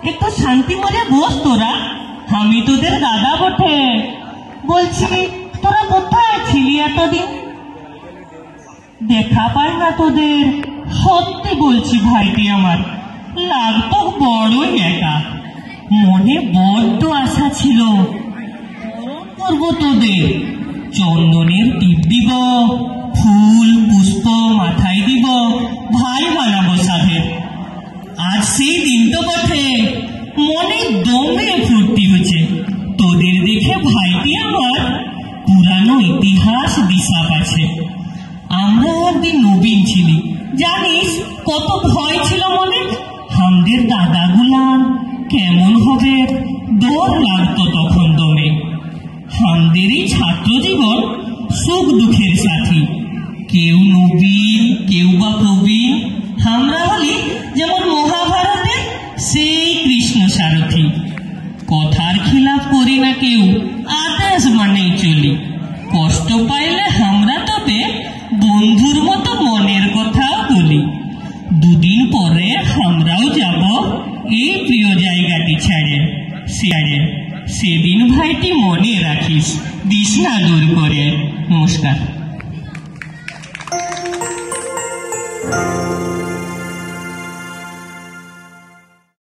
একটু শান্তি মনে বস তোরা। আমি তোদের দাদা বটে। বলছি তোরা কোথায় ছিলি এতদিন? দেখা পাই না তোদের। সত্যি বলছি ভাইটি আমার, লাগতো বড়ই একা। মনে বড্ড আশা ছিল করবো তোদের। চন্দনের টিপ দিব, ফুল পুষ্প মাথায় দিব, ভাই বানাবো সাধের। আজ সেই দিন তো বটে। মনে দমে ফুর্তি হচ্ছে তোদের দেখে ভাইটি আমার। পুরানো ইতিহাস দিশা পাচ্ছে। আমরা একদিন নবীন ছিলি, জানিস কত ভয় ছিল মনে। আমাদের দাদাগুলা কেমন হবে ডর লাগতো তখন দমে। আমাদের এই ছাত্র জীবন সুখ দুঃখের সাথী। কেউ নবীন, কেউ বা প্রবীণ। আমরা হলি যেমন মহাভারতে সেই কৃষ্ণ সারথী। কথার খিলাফ করি না কেউ, আদেশ মানেই চলি। কষ্ট পাইলে আমরা তবে বন্ধুর মতো মনের কথাও বলি। দুদিন পরে আমরাও যাব এই প্রিয় জায়গাটি ছেড়ে। সেদিন ভাইটি মনে রাখিস, দিস না দূর করে। নমস্কার।